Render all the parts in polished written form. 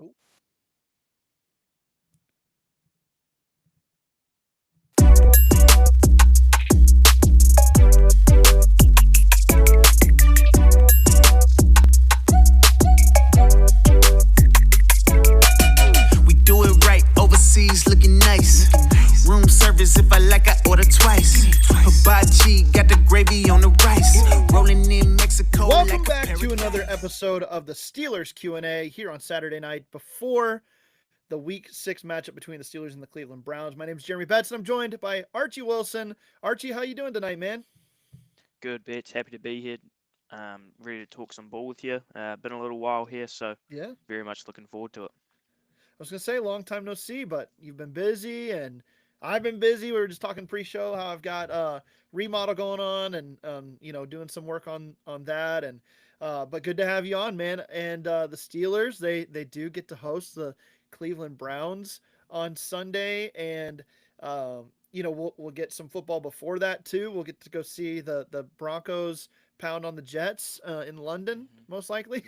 Oh, We do it right, overseas looking nice. Room service if I like, I order twice. Hibachi, got the gravy on the rice. Rolling in Mexico. welcome like a back to another paradise. episode of the Steelers Q&A here on Saturday night before the Week 6 matchup between the Steelers and the Cleveland Browns. My name is Jeremy Betts, and I'm joined by Archie Wilson. Archie, how you doing tonight, man? Good bits. Happy to be here. Ready to talk some ball with you. Been a little while here, so Yeah, very much looking forward to it. I was gonna say long time no see, but you've been busy and I've been busy. We were just talking pre-show how I've got remodel going on and doing some work on that and but good to have you on, man. And the Steelers they do get to host the Cleveland Browns on Sunday, and we'll get some football before that too. We'll get to go see the Broncos pound on the Jets in London, Hmm. most likely.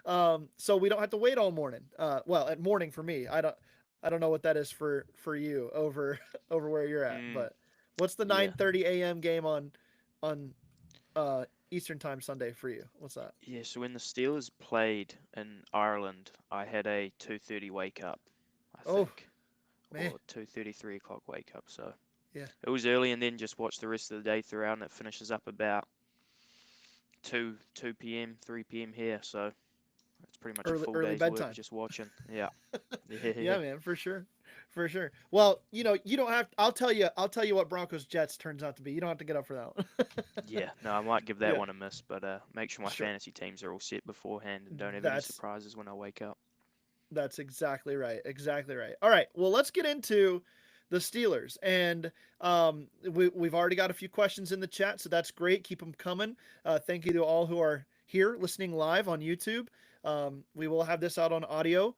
Yeah. So we don't have to wait all morning. Well, at morning for me. I don't know what that is for you over over where you're at. Mm, But what's the yeah. 9:30 a.m. game on Eastern time Sunday for you? What's that? Yeah. So when the Steelers played in Ireland, I had a 2:30 wake up, I Oh think, man, or 2:30, 3 o'clock wake up. So yeah. it was early, and then just watch the rest of the day throughout, and it finishes up about 2 p.m., 3 p.m. here. So it's pretty much a Early full early day's work bedtime. just watching. Yeah. Yeah. Yeah, man, for sure. For sure. Well, you don't have I'll tell you what Broncos Jets turns out to be. You don't have to get up for that one. Yeah, no, I might give that Yeah, one a miss, but make sure my sure. fantasy teams are all set beforehand and don't have any That's surprises when I wake up. That's exactly right. Exactly right. All right. Well, let's get into the Steelers. And we've already got a few questions in the chat, so that's great. Keep them coming. Thank you to all who are here listening live on YouTube. We will have this out on audio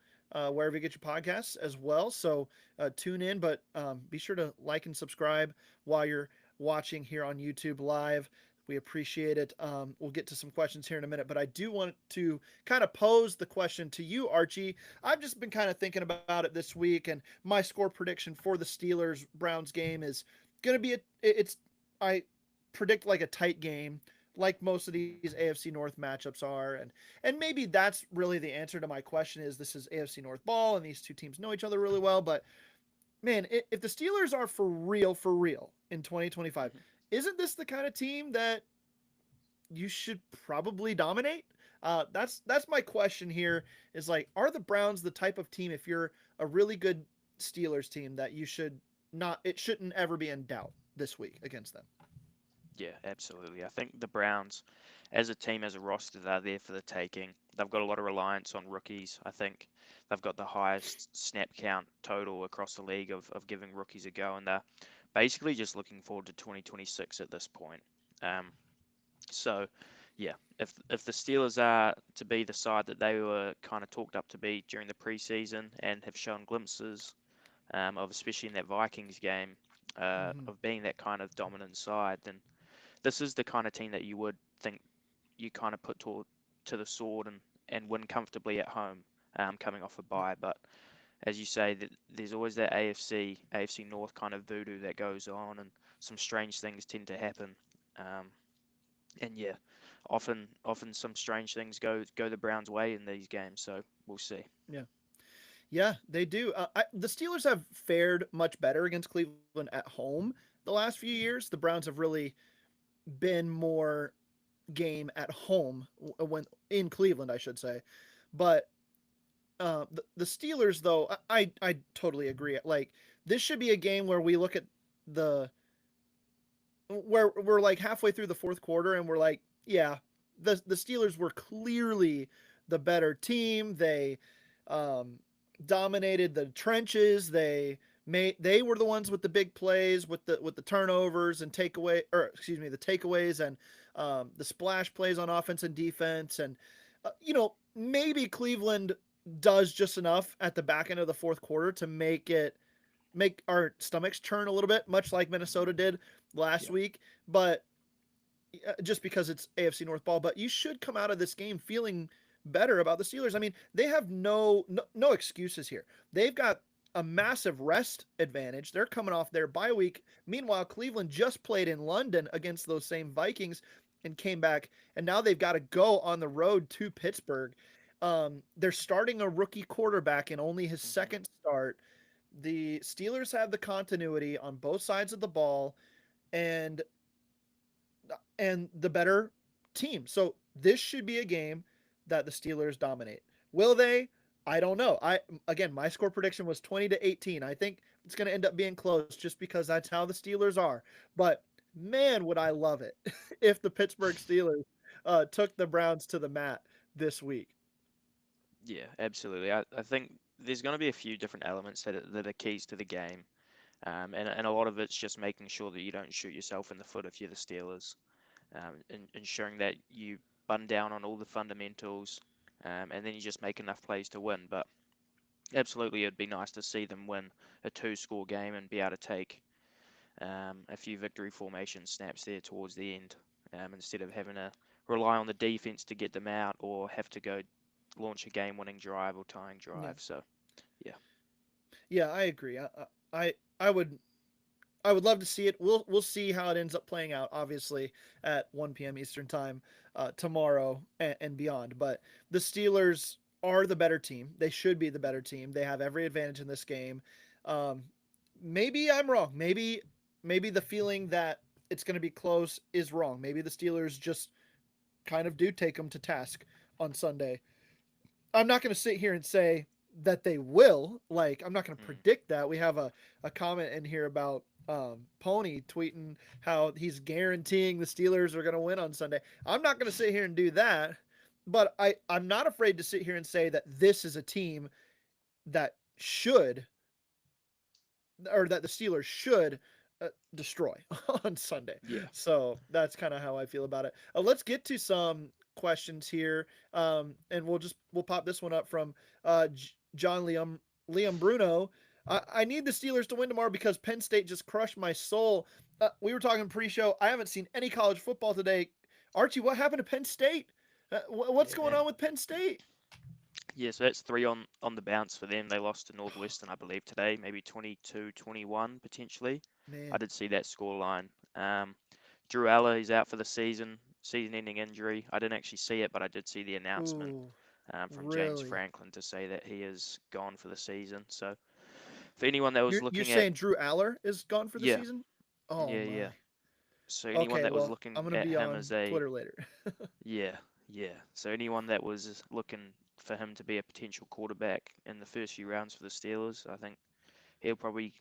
wherever you get your podcasts as well. So tune in, but be sure to like and subscribe while you're watching here on YouTube live. We appreciate it. We'll get to some questions here in a minute, but I do want to kind of pose the question to you, Archie. I've just been kind of thinking about it this week, and my score prediction for the Steelers Browns game is going to be it's I predict like a tight game, like most of these AFC North matchups are, and maybe that's really the answer to my question is this is AFC North ball, and these two teams know each other really well, but man, if the Steelers are for real in 2025, Hmm. isn't this the kind of team that you should probably dominate? That's my question here. Is like, are the Browns the type of team if you're a really good Steelers team that you should not? It shouldn't ever be in doubt this week against them. Yeah, absolutely. I think the Browns, as a team, as a roster, they're there for the taking. They've got a lot of reliance on rookies. I think they've got the highest snap count total across the league of giving rookies a go, and they're basically just looking forward to 2026 at this point. Um, So, yeah, if the Steelers are to be the side that they were kind of talked up to be during the preseason and have shown glimpses of, especially in that Vikings game, Mm-hmm. of being that kind of dominant side, then this is the kind of team that you would think you kind of put to the sword and win comfortably at home, coming off a Yep. bye. But as you say, that there's always that AFC North kind of voodoo that goes on, and some strange things tend to happen. Um, and yeah, often some strange things go the Browns' way in these games. So we'll see. Yeah. Yeah, they do. The Steelers have fared much better against Cleveland at home the last few years. The Browns have really been more game at home when in Cleveland, I should say. But the Steelers, though, I totally agree. Like this should be a game where we look at the where we're like halfway through the fourth quarter and we're like, yeah, the Steelers were clearly the better team. They um, dominated the trenches. They were the ones with the big plays, with the turnovers and takeaway, or excuse me, the takeaways and the splash plays on offense and defense. And maybe Cleveland does just enough at the back end of the fourth quarter to make our stomachs churn a little bit, much like Minnesota did last Yeah. week. But just because it's AFC North ball, but you should come out of this game feeling better about the Steelers. I mean, they have no excuses here. They've got a massive rest advantage. They're coming off their bye week. Meanwhile, Cleveland just played in London against those same Vikings and came back, and now they've got to go on the road to Pittsburgh. They're starting a rookie quarterback in only his Hmm. second start. The Steelers have the continuity on both sides of the ball, and the better team. So this should be a game that the Steelers dominate. Will they? I don't know. My score prediction was 20-18. I think it's going to end up being close just because that's how the Steelers are. But man, would I love it if the Pittsburgh Steelers took the Browns to the mat this week. Yeah, absolutely. I think there's going to be a few different elements that are keys to the game. And a lot of it's just making sure that you don't shoot yourself in the foot if you're the Steelers, and ensuring that you button down on all the fundamentals, and then you just make enough plays to win. But absolutely, it'd be nice to see them win a two-score game and be able to take a few victory formation snaps there towards the end, instead of having to rely on the defense to get them out or have to go launch a game-winning drive or tying Yeah, drive. So, yeah. yeah, I agree. I, I would I would love to see it. We'll see how it ends up playing out. Obviously, at 1 p.m. Eastern time tomorrow and beyond. But the Steelers are the better team. They should be the better team. They have every advantage in this game. Um, maybe I'm wrong. Maybe the feeling that it's going to be close is wrong. Maybe the Steelers just kind of do take them to task on Sunday. I'm not going to sit here and say that they will. Like, I'm not going to Mm, predict that. We have a comment in here about Pony tweeting how he's guaranteeing the Steelers are going to win on Sunday. I'm not going to sit here and do that, but I'm not afraid to sit here and say that this is a team that should, or that the Steelers should destroy on Sunday. yeah. So that's kind of how I feel about it. Let's get to some questions here, and we'll pop this one up from John Liam Bruno. I need the Steelers to win tomorrow because Penn State just crushed my soul. We were talking pre-show. I haven't seen any college football today. Archie, what happened to Penn State? What's Yeah, going man. on with Penn State? Yeah, so that's three on the bounce for them. They lost to Northwestern, I believe, today, maybe 22-21 potentially. I Man, did see that score line. Drew Aller, he's out for the season, season-ending injury. I didn't actually see it, but I did see the announcement ooh, from James really? Franklin to say that he is gone for the season. So for anyone that was You're looking at, saying Drew Aller is gone for the yeah, season? Oh yeah, my. yeah. So anyone Okay, that was well, I'm looking gonna at be him on as a, Twitter later. yeah, yeah. So anyone that was looking for him to be a potential quarterback in the first few rounds for the Steelers, I think he'll probably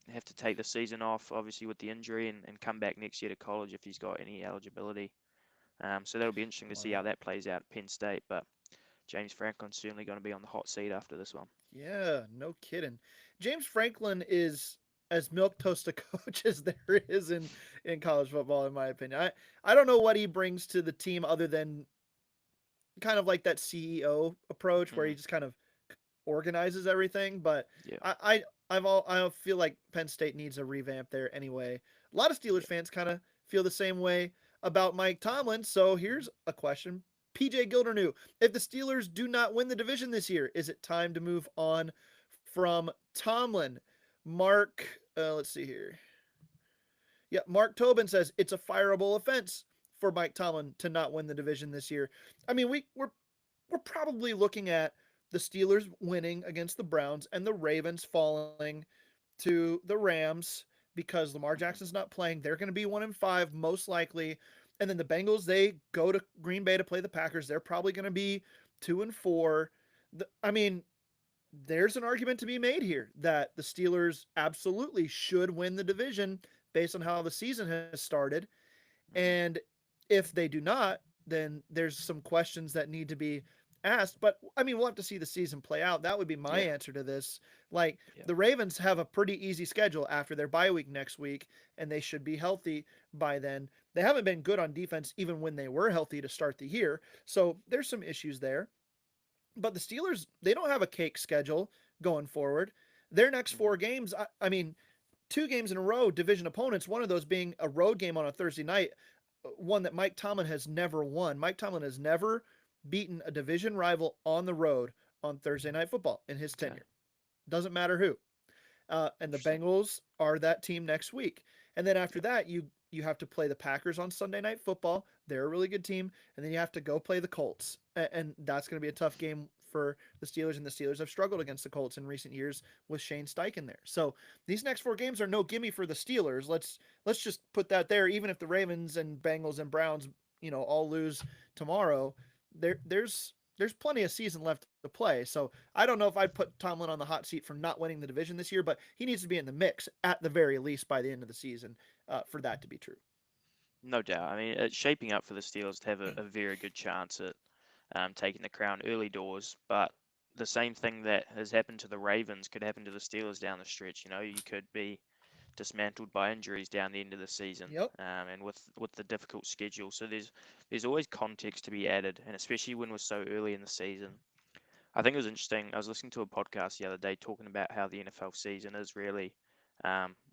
have to take the season off, obviously with the injury, and come back next year to college if he's got any eligibility. So that'll be interesting to see how Wow. that plays out at Penn State. But James Franklin's certainly going to be on the hot seat after this one. Yeah, no kidding. James Franklin is as milk toast a coach as there is in college football, in my opinion. I don't know what he brings to the team other than kind of like that CEO approach where Hmm. he just kind of organizes everything. But Yeah, I feel like Penn State needs a revamp there anyway. A lot of Steelers yeah. fans kind of feel the same way about Mike Tomlin. So here's a question. PJ Gildernew, if the Steelers do not win the division this year, is it time to move on from Tomlin? Mark, let's see here. Yeah, Mark Tobin says it's a fireable offense for Mike Tomlin to not win the division this year. I mean, we're probably looking at the Steelers winning against the Browns and the Ravens falling to the Rams because Lamar Hmm. Jackson's not playing. They're going to be 1-5 most likely. And then the Bengals, they go to Green Bay to play the Packers. They're probably going to be 2-4. I mean, there's an argument to be made here that the Steelers absolutely should win the division based on how the season has started. Hmm. And if they do not, then there's some questions that need to be asked. But I mean, we'll have to see the season play out. That would be my Yeah, answer to this. Like, yeah. the Ravens have a pretty easy schedule after their bye week next week, and they should be healthy by then. They haven't been good on defense even when they were healthy to start the year. So there's some issues there. But the Steelers, they don't have a cake schedule going forward. Their next Hmm. four games, I mean, 2 games in a row, division opponents, one of those being a road game on a Thursday night, one that Mike Tomlin has never won. Mike Tomlin has never beaten a division rival on the road on Thursday Night Football in his Okay, tenure. Doesn't matter who. And the interesting. Bengals are that team next week. And then after Yep. that, you have to play the Packers on Sunday Night Football. They're a really good team, and then you have to go play the Colts, and that's going to be a tough game for the Steelers. And the Steelers have struggled against the Colts in recent years with Shane Steichen there. So these next four games are no gimme for the Steelers. Let's just put that there. Even if the Ravens and Bengals and Browns, all lose tomorrow, there's plenty of season left to play. So I don't know if I'd put Tomlin on the hot seat for not winning the division this year, but he needs to be in the mix at the very least by the end of the season for that to be true. No doubt. I mean, it's shaping up for the Steelers to have a very good chance at taking the crown early doors. But the same thing that has happened to the Ravens could happen to the Steelers down the stretch. You know, you could be dismantled by injuries down the end of the season, Yep. and with the difficult schedule. So there's always context to be added, and especially when we're so early in the season. I think it was interesting. I was listening to a podcast the other day talking about how the NFL season is really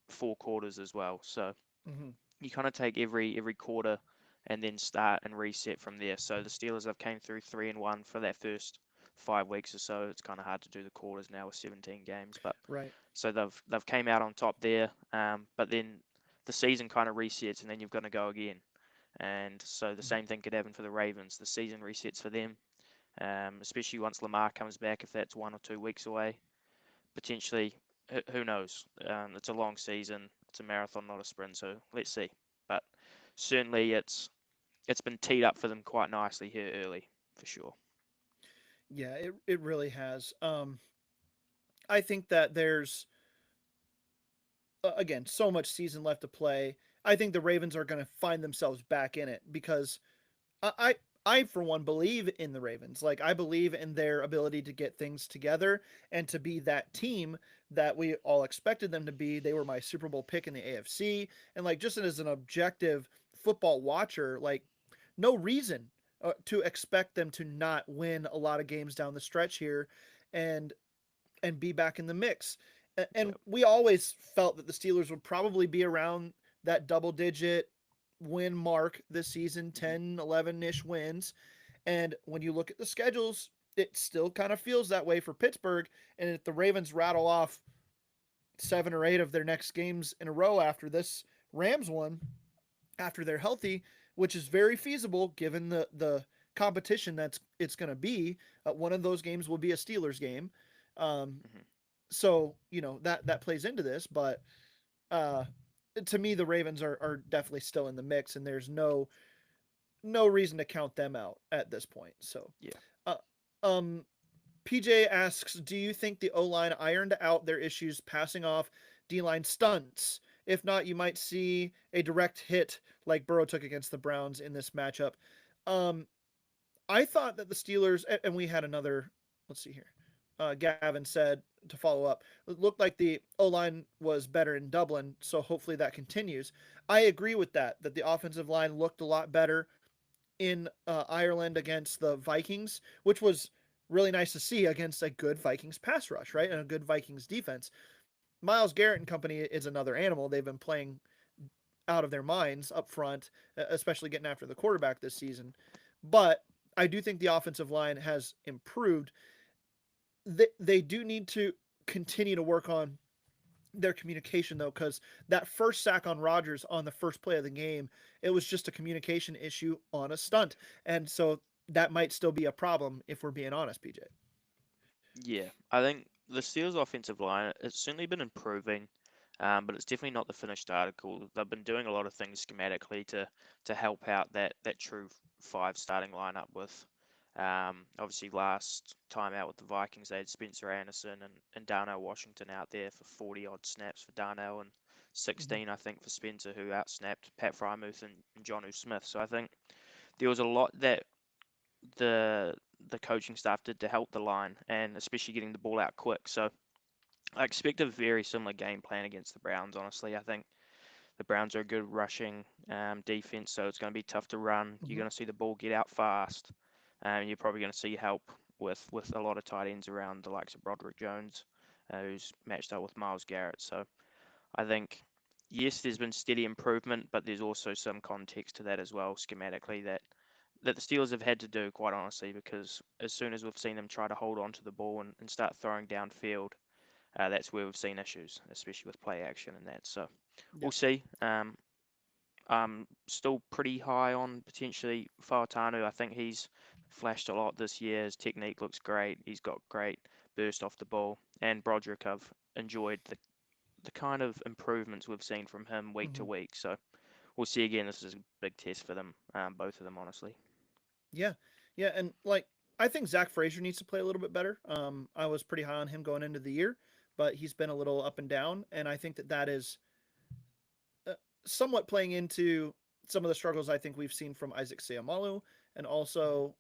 four quarters as well. So Mm-hmm. you kind of take every quarter and then start and reset from there. So the Steelers have came through 3-1 for that first 5 weeks or so. It's kind of hard to do the quarters now with 17 games, but Right. so they've came out on top there. But then the season kind of resets and then you've got to go again. And so the same thing could happen for the Ravens. The season resets for them, especially once Lamar comes back, if that's 1 or 2 weeks away. Potentially, who knows? It's a long season. It's a marathon, not a sprint. So let's see. But certainly, it's been teed up for them quite nicely here early, for sure. Yeah, it really has. I think that there's again so much season left to play. I think the Ravens are going to find themselves back in it because I, I I for one believe in the Ravens. Like I believe in their ability to get things together and to be that team that we all expected them to be. They were my Super Bowl pick in the AFC, and like just as an objective football watcher, like no reason to expect them to not win a lot of games down the stretch here, and be back in the mix. And Yep. we always felt that the Steelers would probably be around that double digit win mark this season, Hmm. 10, 11-ish wins. And when you look at the schedules, it still kind of feels that way for Pittsburgh. And if the Ravens rattle off 7 or 8 of their next games in a row after this Rams one, after they're healthy, which is very feasible given the competition that's it's going to be, one of those games will be a Steelers game. Um, Hmm. so that plays into this, but uh, to me the Ravens are definitely still in the mix, and there's no reason to count them out at this point. So, Yeah. uh, um, PJ asks, do you think the O line ironed out their issues passing off D line stunts? If not, you might see a direct hit like Burrow took against the Browns in this matchup. Um, I thought that the Steelers, and we had another, let's see here. Gavin said to follow up, it looked like the O line was better in Dublin, so hopefully that continues. I agree with that the offensive line looked a lot better in Ireland against the Vikings, which was really nice to see against a good Vikings pass rush, right? And a good Vikings defense. Miles Garrett and company is another animal. They've been playing out of their minds up front, especially getting after the quarterback this season. But I do think the offensive line has improved. They do need to continue to work on their communication though, because that first sack on Rodgers on the first play of the game, it was just a communication issue on a stunt, and so that might still be a problem if we're being honest, PJ. Yeah, I think the Steelers' offensive line, it's certainly been improving, but it's definitely not the finished article. They've been doing a lot of things schematically to help out that true five starting lineup with. Obviously, last time out with the Vikings, they had Spencer Anderson and Darnell Washington out there for 40 odd snaps for Darnell and Mm-hmm. 16, I think, for Spencer, who outsnapped Pat Frymouth and Jonnu Smith. So I think there was a lot that the the coaching staff did to help the line, and especially getting the ball out quick. So I expect a very similar game plan against the Browns. Honestly, I think the Browns are a good rushing defense, so it's going to be tough to run. You're Mm-hmm. going to see the ball get out fast, and you're probably going to see help with a lot of tight ends around the likes of Broderick Jones, who's matched up with Miles Garrett. So I think yes, there's been steady improvement, but there's also some context to that as well, schematically, that that the Steelers have had to do, quite honestly, because as soon as we've seen them try to hold on to the ball and start throwing downfield, that's where we've seen issues, especially with play action and that. So Yeah. we'll see. I'm still pretty high on potentially Fautanu. I think he's flashed a lot this year. His technique looks great. He's got great burst off the ball. And Broderick, I've enjoyed the kind of improvements we've seen from him week to Hmm. week. So we'll see again. This is a big test for them, both of them, honestly. Yeah, yeah, and like I think Zach Frazier needs to play a little bit better. I was pretty high on him going into the year, but he's been a little up and down, and I think that that is uh, somewhat playing into some of the struggles I think we've seen from Isaac Seumalo and Hmm. also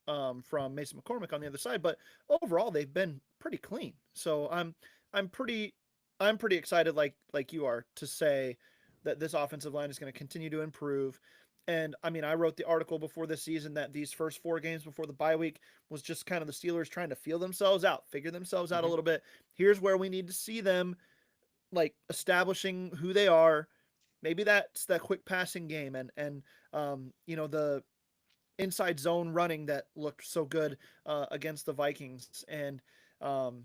from Mason McCormick on the other side. But overall, they've been pretty clean. So I'm pretty I'm pretty excited, like you are, to say that this offensive line is going to continue to improve. And I mean, I wrote the article before this season that these first 4 games before the bye week was just kind of the Steelers trying to feel themselves out, figure themselves out a Hmm. little bit. Here's where we need to see them like establishing who they are. Maybe that's that quick passing game and the inside zone running that looked so good against the Vikings. And um,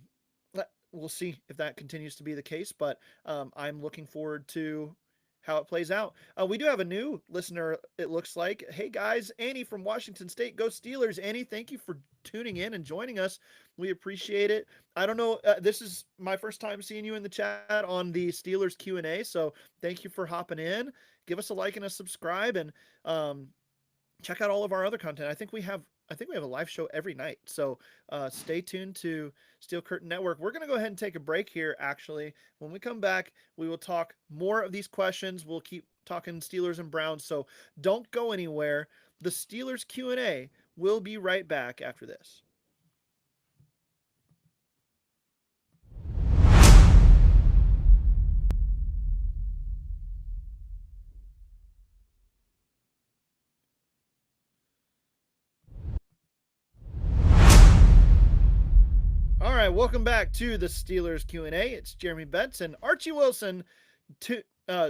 we'll see if that continues to be the case. But I'm looking forward to how it plays out. We do have a new listener, it looks like. Hey guys, Annie from Washington State. Go Steelers. Annie, thank you for tuning in and joining us. We appreciate it. I don't know. This is my first time seeing you in the chat on the Steelers Q&A. So thank you for hopping in. Give us a like and a subscribe, and um, check out all of our other content. I think we have a live show every night. So stay tuned to Steel Curtain Network. We're gonna go ahead and take a break here. Actually, when we come back, we will talk more of these questions. We'll keep talking Steelers and Browns. So don't go anywhere. The Steelers Q&A will be right back after this. All right, welcome back to the Steelers Q&A. It's Jeremy Betts and Archie Wilson to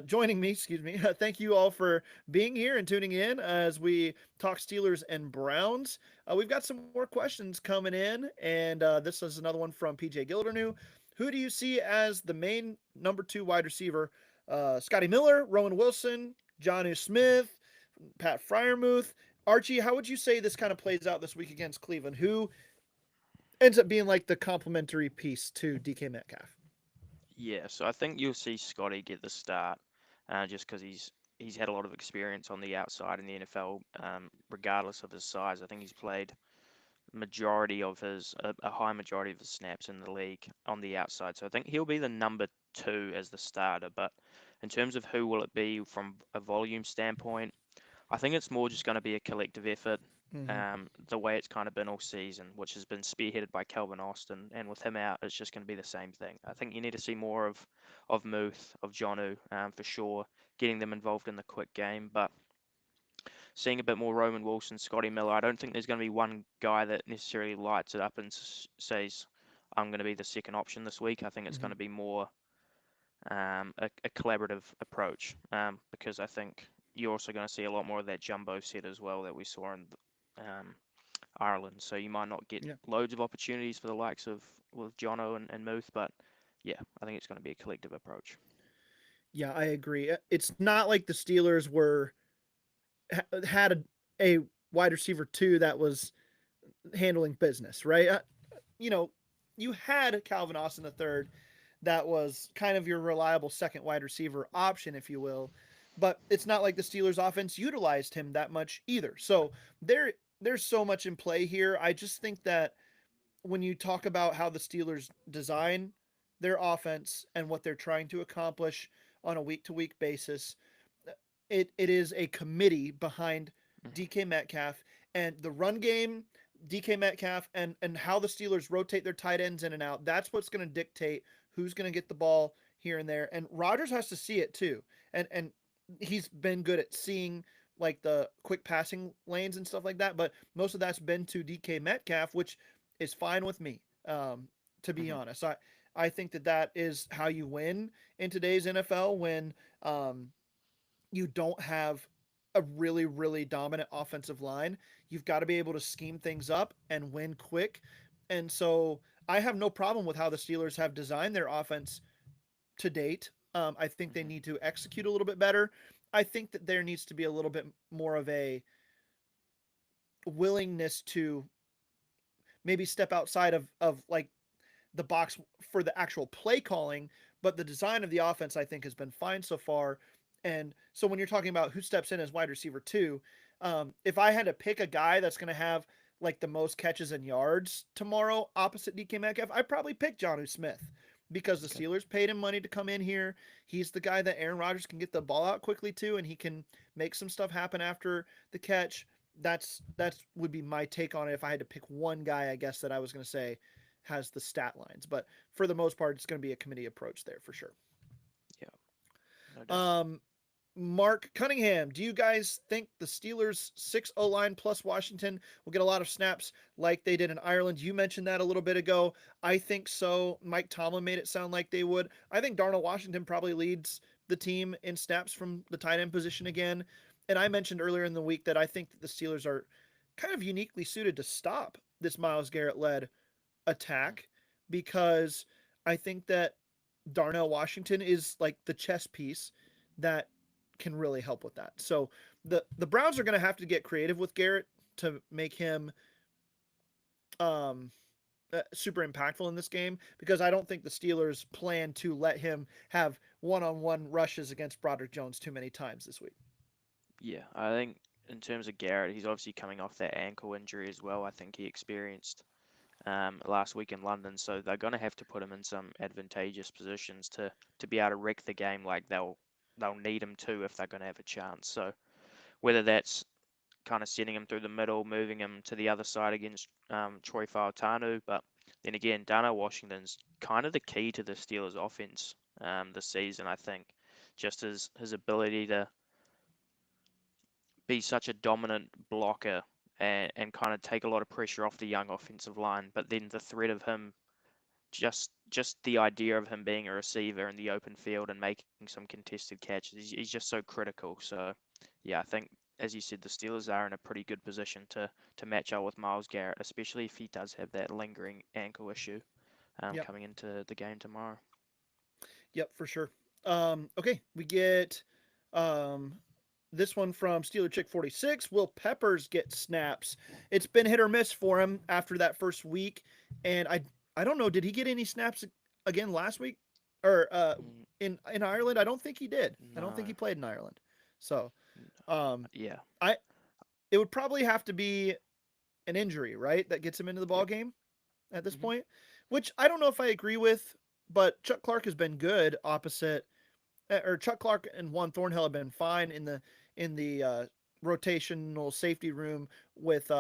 joining me. Excuse me. Thank you all for being here and tuning in as we talk Steelers and Browns. We've got some more questions coming in, and this is another one from PJ Gildernew. Who do you see as the main number 2 wide receiver? Scotty Miller, Rowan Wilson, Jonnu Smith, Pat Fryermuth. Archie, how would you say this kind of plays out this week against Cleveland? Who ends up being like the complementary piece to DK Metcalf? Yeah, so I think you'll see Scotty get the start, just because he's had a lot of experience on the outside in the NFL, regardless of his size. I think he's played a high majority of his snaps in the league on the outside. So I think he'll be the number two as the starter. But in terms of who will it be from a volume standpoint, I think it's more just going to be a collective effort. Mm-hmm. The way it's kind of been all season, which has been spearheaded by Calvin Austin, and with him out, it's just going to be the same thing. I think you need to see more of Muth, of Jonu, for sure, getting them involved in the quick game. But seeing a bit more Roman Wilson, Scotty Miller, I don't think there's going to be one guy that necessarily lights it up and says, I'm going to be the second option this week. I think it's Mm-hmm. going to be more a collaborative approach, because I think you're also going to see a lot more of that jumbo set as well that we saw in Ireland. So you might not get Yeah. loads of opportunities for the likes of with Jono and Muth, but yeah, I think it's going to be a collective approach. Yeah, I agree. It's not like the Steelers had a wide receiver 2 that was handling business, right? You know, you had Calvin Austin the third that was kind of your reliable second wide receiver option, if you will. But it's not like the Steelers offense utilized him that much either. So there's so much in play here. I just think that when you talk about how the Steelers design their offense and what they're trying to accomplish on a week to week basis, it is a committee behind Mhm. DK Metcalf and the run game, DK Metcalf, and how the Steelers rotate their tight ends in and out. That's what's going to dictate who's going to get the ball here and there. And Rodgers has to see it too. And he's been good at seeing like the quick passing lanes and stuff like that. But most of that's been to DK Metcalf, which is fine with me. To be Mhm. honest, I think that that is how you win in today's NFL when you don't have a really, really dominant offensive line. You've got to be able to scheme things up and win quick. And so I have no problem with how the Steelers have designed their offense to date. I think they Hmm. need to execute a little bit better. I think that there needs to be a little bit more of a willingness to maybe step outside of like the box for the actual play calling, but the design of the offense I think has been fine so far. And so when you're talking about who steps in as wide receiver two, if I had to pick a guy that's going to have like the most catches and yards tomorrow opposite DK Metcalf, I'd probably pick Jonnu Smith because the Okay. Steelers paid him money to come in here. He's the guy that Aaron Rodgers can get the ball out quickly to, and he can make some stuff happen after the catch. That's would be my take on it if I had to pick one guy, I guess, that I was going to say has the stat lines. But for the most part, it's going to be a committee approach there for sure. Yeah, no doubt. Um, Mark Cunningham, do you guys think the Steelers 6-0 line plus Washington will get a lot of snaps like they did in Ireland? You mentioned that a little bit ago. I think so. Mike Tomlin made it sound like they would. I think Darnell Washington probably leads the team in snaps from the tight end position again. And I mentioned earlier in the week that I think that the Steelers are kind of uniquely suited to stop this Myles Garrett led Mhm. attack because I think that Darnell Washington is like the chess piece that can really help with that. So the Browns are going to have to get creative with Garrett to make him um super impactful in this game because I don't think the Steelers plan to let him have one-on-one rushes against Broderick Jones too many times this week. Yeah, I think in terms of Garrett, he's obviously coming off that ankle injury as well. I think he experienced last week in London, so they're going to have to put him in some advantageous positions to be able to wreck the game like they'll need him to if they're going to have a chance. So whether that's kind of sending him through the middle, moving him to the other side against Troy Fautanu, but then again, Darnell Washington's kind of the key to the Steelers' offense this season. I think just his ability to be such a dominant blocker and kind of take a lot of pressure off the young offensive line. But then the threat of him, just the idea of him being a receiver in the open field and making some contested catches, he's just so critical. So yeah, I think as you said, the Steelers are in a pretty good position to match up with Myles Garrett, especially if he does have that lingering ankle issue Yep. coming into the game tomorrow. Yep, for sure. Okay, we get um, this one from Steeler Chick 46. Will Peppers get snaps? It's been hit or miss for him after that first week, and I don't know. Did he get any snaps again last week or Mm, in Ireland? I don't think he did. I don't think he no, played in Ireland. So n- um, yeah, I it would probably have to be an injury, right, that gets him into the ball yep, game at this hmm point. Which I don't know if I agree with, but Chuck Clark has been good opposite or Chuck Clark and Juan Thornhill have been fine in the rotational safety room with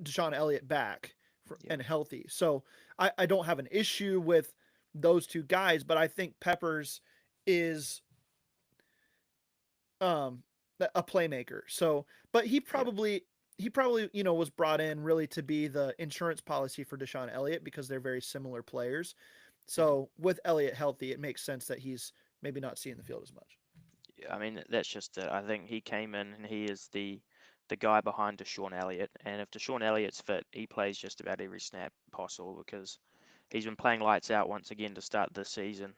Deshaun Elliott back yep, and healthy. So I don't have an issue with those two guys, but I think Peppers is um a playmaker. So, but yep. he probably was brought in really to be the insurance policy for Deshaun Elliott because they're very similar players. hmm So with Elliott healthy, it makes sense that he's maybe not seeing the field as much. Yeah, I mean, that's just it. I think he came in and he is the guy behind Deshaun Elliott. And if Deshaun Elliott's fit, he plays just about every snap possible because he's been playing lights out once again to start this season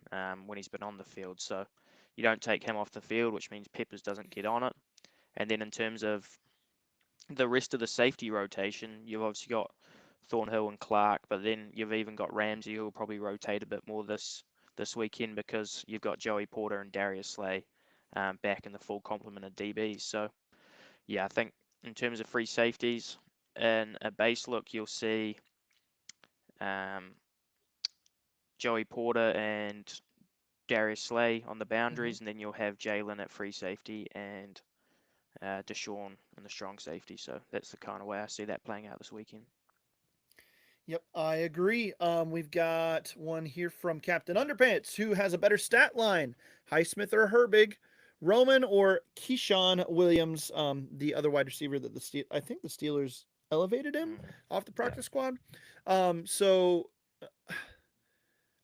when he's been on the field. So you don't take him off the field, which means Peppers doesn't get on it. And then in terms of the rest of the safety rotation, you've obviously got Thornhill and Clark, but then you've even got Ramsey who will probably rotate a bit more this weekend because you've got Joey Porter and Darius Slay back in the full complement of DBs. So yeah, I think in terms of free safeties, in a base look, you'll see um, Joey Porter and Darius Slay on the Hmm. boundaries, and then you'll have Jalen at free safety and Deshaun in the strong safety. So that's the kind of way I see that playing out this weekend. Yep, I agree. We've got one here from Captain Underpants, who has a better stat line: Highsmith or Herbig, Roman or Keyshawn Williams, the other wide receiver that I think the Steelers elevated him Mm, off the yeah. practice squad. So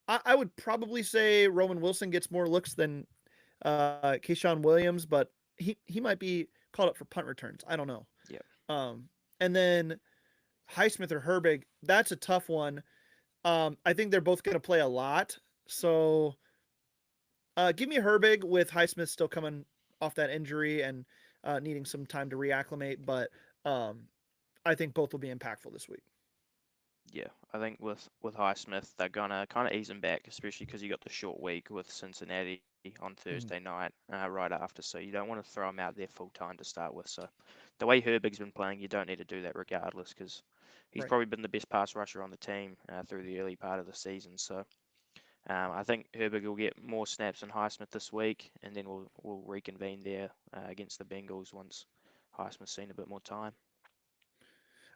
I would probably say Roman Wilson gets more looks than Keyshawn Williams, but he might be called up for punt returns. I don't know. Yep. And then Highsmith or Herbig, that's a tough one. I think they're both going to play a lot. So give me Herbig with Highsmith still coming off that injury and needing some time to reacclimate. But I think both will be impactful this week. Yeah, I think with Highsmith, they're gonna kind of ease him back, especially because you got the short week with Cincinnati on Mhm. Thursday night right after. So you don't want to throw him out there full time to start with. So the way Herbig's been playing, you don't need to do that regardless, because he's Right. probably been the best pass rusher on the team through the early part of the season. So I think Herbig will get more snaps than Highsmith this week, and then we'll reconvene there against the Bengals once Highsmith's seen a bit more time.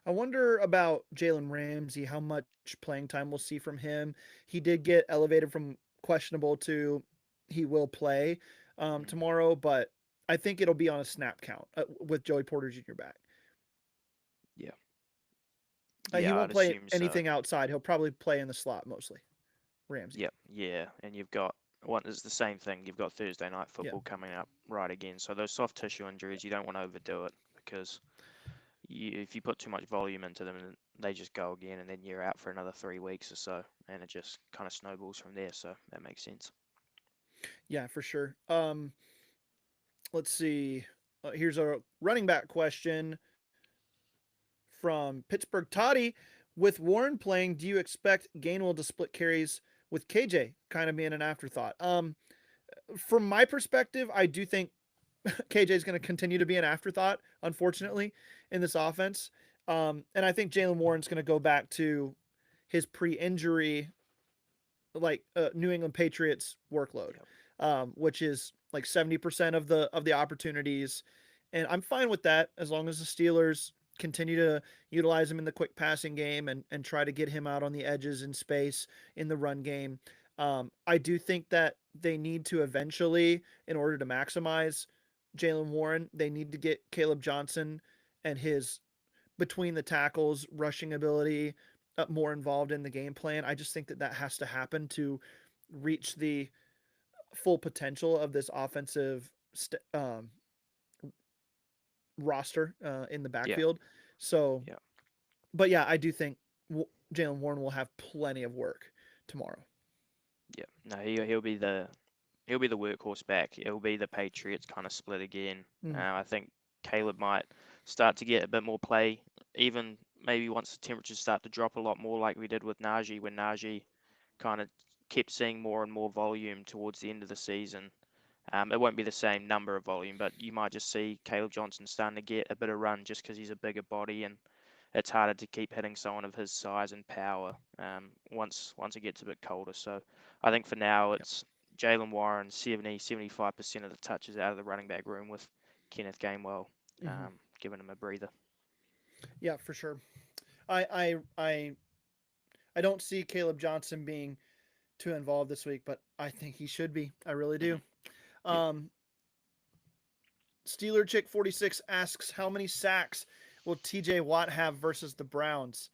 I wonder about Jalen Ramsey, how much playing time we'll see from him. He did get elevated from questionable to he will play Mm, tomorrow, but I think it'll be on a snap count with Joey Porter Jr. back. yeah, He yeah, won't I'd play assume so. anything outside. He'll probably play in the slot mostly. Ramsey. Yep, yeah, and you've got one. It's the same thing. You've got Thursday night Yeah. football coming up right again. So those soft tissue injuries, you don't want to overdo it because if you put too much volume into them, they just go again, and then you're out for another 3 weeks or so, and it just kind of snowballs from there. So that makes sense. Yeah, for sure. Let's see. Here's a running back question from Pittsburgh Toddy. With Warren playing, do you expect Gainwell to split carries with KJ kind of being an afterthought? From my perspective, I do think KJ is going to continue to be an afterthought, unfortunately, in this offense. And I think Jalen Warren's going to go back to his pre-injury, like New England Patriots workload, Yep. which is like 70% of the opportunities, and I'm fine with that as long as the Steelers continue to utilize him in the quick passing game and try to get him out on the edges in space in the run game. I do think that they need to eventually, in order to maximize Jalen Warren, they need to get Caleb Johnson and his between the tackles rushing ability more involved in the game plan. I just think that that has to happen to reach the full potential of this offensive roster in the Yeah. backfield. So, Yeah. but yeah, I do think Jalen Warren will have plenty of work tomorrow. Yeah. No, he'll be the workhorse back. It'll be the Patriots kind of split again. Mm-hmm. I think Caleb might start to get a bit more play, even maybe once the temperatures start to drop a lot more, like we did with Najee, when Najee kind of kept seeing more and more volume towards the end of the season. It won't be the same number of volume, but you might just see Caleb Johnson starting to get a bit of run just because he's a bigger body, and it's harder to keep hitting someone of his size and power once it gets a bit colder. So I think for now Yep. it's Jalen Warren 75% of the touches out of the running back room with Kenneth Gainwell Mm-hmm. giving him a breather. Yeah, for sure. I I I I don't see Caleb Johnson being too involved this week, but I think he should be. I really Hmm. do. Yep. Um, Steeler Chick 46 asks how many sacks will TJ Watt have versus the Browns?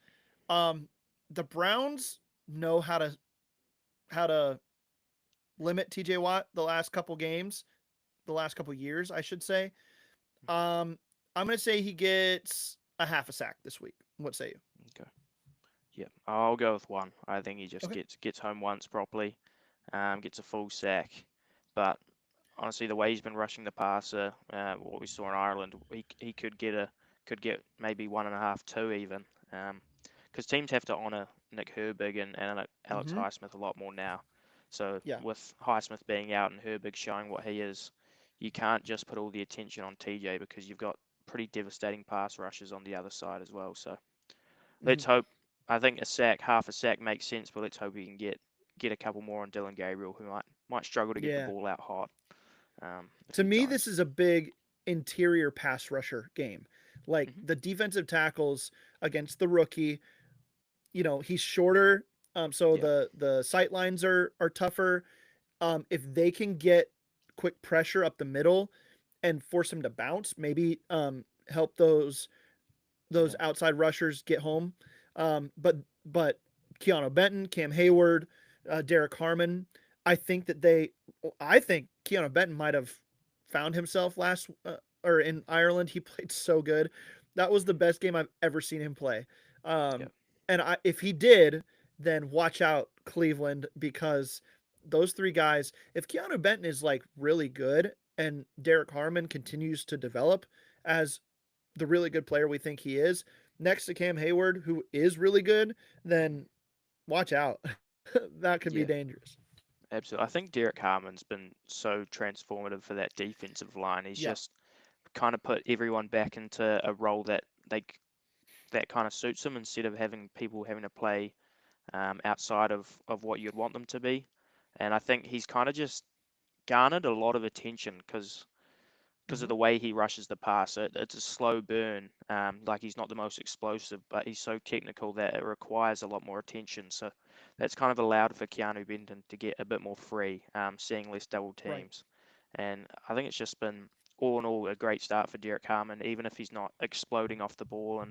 Um, the Browns know how to limit TJ Watt the last couple games, the last couple years, I should say. Um, I'm gonna say he gets a half a sack this week. What say you? Okay. Yep. I'll go with one. I think he just Okay. gets home once properly, gets a full sack, but honestly, the way he's been rushing the passer, what we saw in Ireland, he could get maybe 1.5, 2 even, because teams have to honour Nick Herbig and Alex Mm-hmm. Highsmith a lot more now. So Yeah. with Highsmith being out and Herbig showing what he is, you can't just put all the attention on TJ because you've got pretty devastating pass rushes on the other side as well. So Mm-hmm. let's hope. I think half a sack makes sense, but let's hope we can get a couple more on Dylan Gabriel, who might struggle to get the Yeah. ball out hot a To few me, this times. is a big interior pass rusher game. Like Hmm. the defensive tackles against the rookie, he's shorter, so Yeah, the sight lines are tougher. If they can get quick pressure up the middle and force him to bounce, maybe help those yeah, outside rushers get home. But Keanu Benton, Cam Hayward, Derek Harmon, I think that I think Keanu Benton might have found himself last or in Ireland. He played so good. That was the best game I've ever seen him play. Yeah. Um, and if he did, then watch out Cleveland because those three guys. If Keanu Benton is like really good and Derek Harmon continues to develop as the really good player we think he is, next to Cam Hayward, who is really good, then watch out. That could be Yeah. dangerous. Absolutely. I think Derek Harmon's been so transformative for that defensive line. He's Yeah. just kind of put everyone back into a role that that kind of suits them instead of having people having to play outside of what you'd want them to be. And I think he's kind of just garnered a lot of attention because of Hmm. the way he rushes the passer. It's a slow burn. Like he's not the most explosive, but he's so technical that it requires a lot more attention. So that's kind of allowed for Keanu Benton to get a bit more free, seeing less double Right. teams. And I think it's just been all in all a great start for Derek Harmon, even if he's not exploding off the ball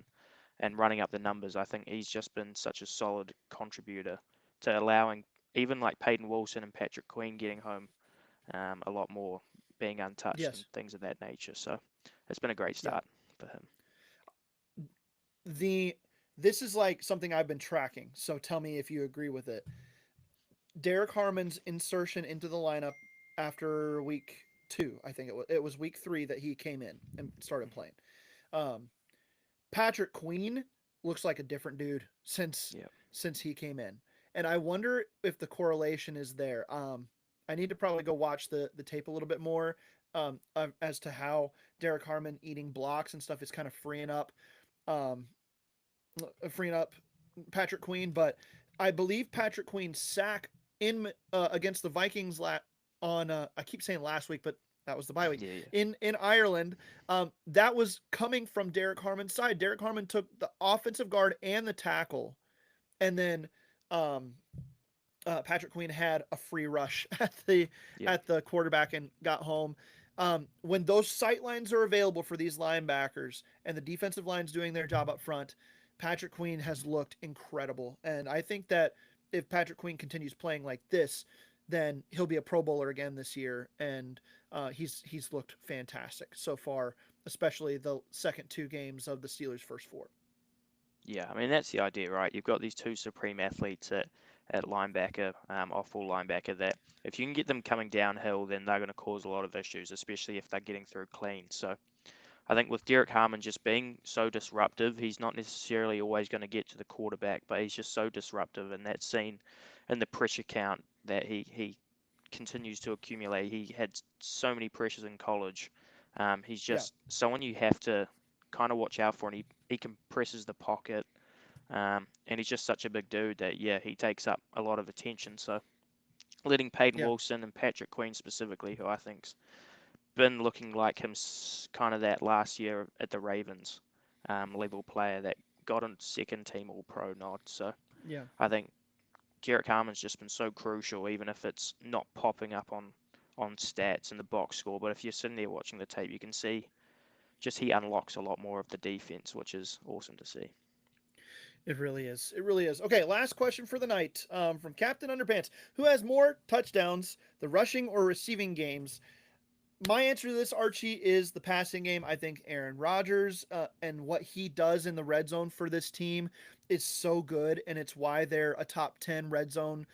and running up the numbers. I think he's just been such a solid contributor to allowing even like Peyton Wilson and Patrick Queen getting home a lot more, being untouched and Yes. things of that nature. So it's been a great Yeah. start for him. The This is like something I've been tracking. So tell me if you agree with it. Derek Harmon's insertion into the lineup after week 2, I think it was week 3 that he came in and started Mhm. playing. Um, Patrick Queen looks like a different dude Yeah, since he came in, and I wonder if the correlation is there. I need to probably go watch the tape a little bit more as to how Derek Harmon eating blocks and stuff is kind of um, freeing up Patrick Queen, but I believe Patrick Queen's sack in against the Vikings on I keep saying last week, but that was the bye week yeah, yeah, in Ireland. That was coming from Derek Harmon's side. Derek Harmon took the offensive guard and the tackle, and then um, Patrick Queen had a free rush yeah, at the quarterback and got home. When those sight lines are available for these linebackers and the defensive line's doing their job up front, Patrick Queen has looked incredible. And I think that if Patrick Queen continues playing like this, then he'll be a Pro Bowler again this year. And he's looked fantastic so far, especially the second 2 games of the Steelers' first 4. yeah. I mean, that's the idea, right? You've got these two supreme athletes at linebacker, off full linebacker, that if you can get them coming downhill, then they're going to cause a lot of issues, especially if they're getting through clean. So I think with Derek Harmon just being so disruptive, he's not necessarily always going to get to the quarterback, but he's just so disruptive, and that's seen in the pressure count that he continues to accumulate. He had so many pressures in college. He's Yeah, just someone you have to kind of watch out for, and he compresses the pocket, and he's just such a big dude that yeah, he takes up a lot of attention. So letting Peyton yeah, Wilson and Patrick Queen specifically, who I think's been looking like him kind of that last year at the Ravens level player that got a second team All Pro nod. So yeah. I think Derek Harmon's just been so crucial, even if it's not popping up on stats in the box score. But if you're sitting there watching the tape, you can see just he unlocks a lot more of the defense, which is awesome to see. It really is. It really is. Okay, last question for the night from Captain Underpants. Who has more touchdowns, the rushing or receiving games? My answer to this, Archie, is the passing game. I think Aaron Rodgers and what he does in the red zone for this team is so good, and it's why they're a top 10 red zone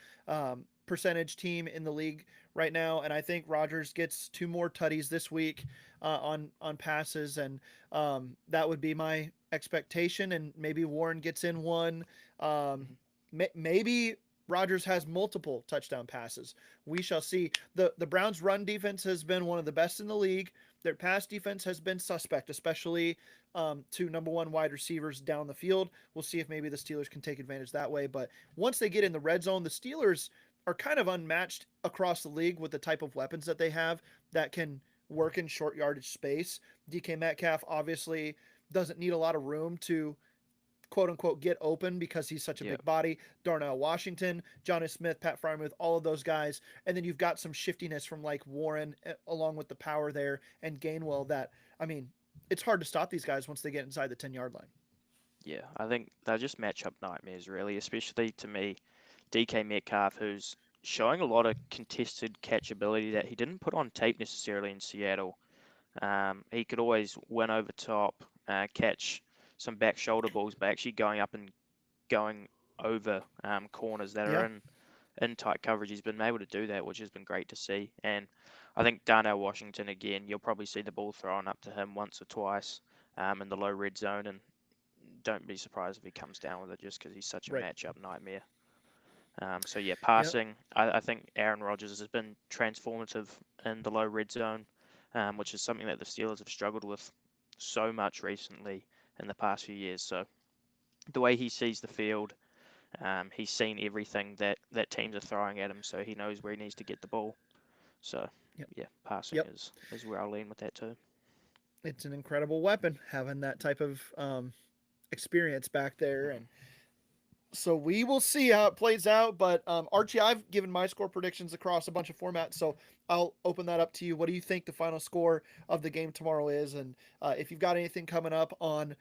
percentage team in the league right now. And I think Rodgers gets 2 more tutties this week on passes, and that would be my expectation. And maybe Warren gets in one. Um, Mhm. maybe Rodgers has multiple touchdown passes. We shall see. The Browns' run defense has been one of the best in the league. Their pass defense has been suspect, especially to number 1 wide receivers down the field. We'll see if maybe the Steelers can take advantage that way. But once they get in the red zone, the Steelers are kind of unmatched across the league with the type of weapons that they have that can work in short yardage space. DK Metcalf obviously doesn't need a lot of room to quote unquote get open because he's such a Yeah, big body. Darnell Washington, Johnny Smith, Pat Frymuth, all of those guys. And then you've got some shiftiness from like Warren along with the power there and Gainwell that, I mean, it's hard to stop these guys once they get inside the 10-yard line. yeah. I think they're just matchup nightmares, really, especially to me. DK Metcalf, who's showing a lot of contested catchability that he didn't put on tape necessarily in Seattle. He could always win over top, catch some back shoulder balls, but actually going up and going over corners that are Yeah. in tight coverage. He's been able to do that, which has been great to see. And I think Darnell Washington, again, you'll probably see the ball thrown up to him once or twice in the low red zone. And don't be surprised if he comes down with it just because he's such a Right. matchup nightmare. So yeah, Yep. passing. I think Aaron Rodgers has been transformative in the low red zone, which is something that the Steelers have struggled with so much recently in the past few years. So the way he sees the field, he's seen everything that teams are throwing at him, so he knows where he needs to get the ball. So Yep. yeah, passing Yep. is where I'll lean with that too. It's an incredible weapon having that type of experience back there, Mhm. and so we will see how it plays out. But Archie, I've given my score predictions across a bunch of formats, so I'll open that up to you. What do you think the final score of the game tomorrow is? And if you've got anything coming up on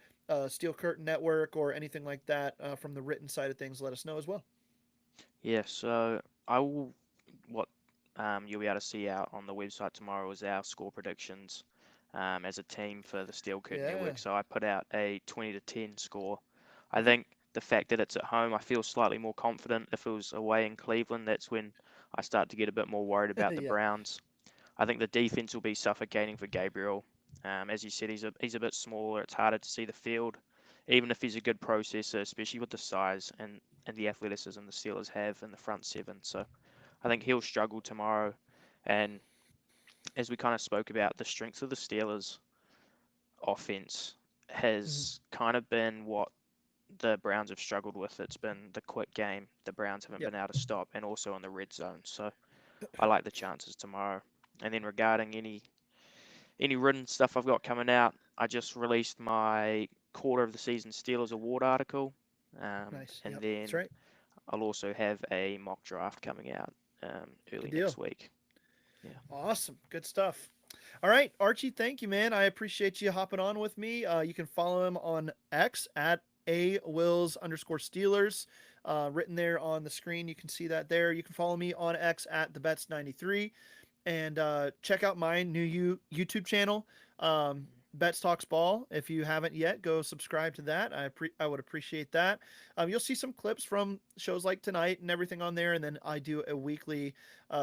Steel Curtain Network or anything like that from the written side of things, let us know as well. Yeah, so I will what you'll be able to see out on the website tomorrow is our score predictions as a team for the Steel Curtain Yeah. Network. So I put out a 20-10 score. I think the fact that it's at home, I feel slightly more confident. If it was away in Cleveland, that's when I start to get a bit more worried about the Yeah. Browns. I think the defense will be suffocating for Gabriel. As you said, he's a bit smaller. It's harder to see the field, even if he's a good processor, especially with the size and the athleticism the Steelers have in the front seven. So I think he'll struggle tomorrow. And as we kind of spoke about, the strength of the Steelers offense Mhm. has kind of been what the Browns have struggled with. It's been the quick game the Browns haven't Yep. been able to stop, and also in the red zone. So I like the chances tomorrow. And then regarding any written stuff I've got coming out, I just released my quarter of the season Steelers award article, Nice. and Yep. That's then right. I'll also have a mock draft coming out Good early deal. next week. Yeah. Awesome. Good stuff. All right, Archie, thank you, man. I appreciate you hopping on with me. You can follow him on X at @awills_Steelers. Written there on the screen. You can see that there. You can follow me on X at thebets93. And check out my new YouTube channel, Bets Talks Ball. If you haven't yet, go subscribe to that. I would appreciate that. You'll see some clips from shows like tonight and everything on there, and then I do a weekly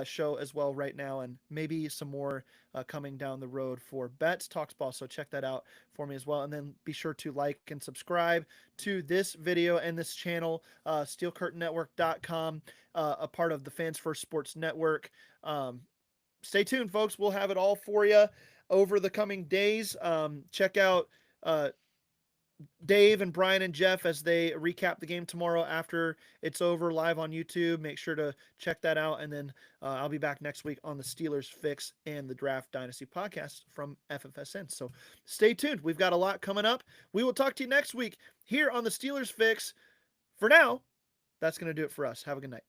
show as well right now, and maybe some more coming down the road for Bets Talks Ball. So check that out for me as well, and then be sure to like and subscribe to this video and this channel, SteelCurtainNetwork.com, a part of the Fans First Sports Network. Stay tuned, folks. We'll have it all for you over the coming days. Check out uh, Dave and Brian and Jeff as they recap the game tomorrow after it's over live on YouTube. Make sure to check that out. And then I'll be back next week on the Steelers Fix and the Draft Dynasty podcast from FFSN. So stay tuned. We've got a lot coming up. We will talk to you next week here on the Steelers Fix. For now, that's going to do it for us. Have a good night.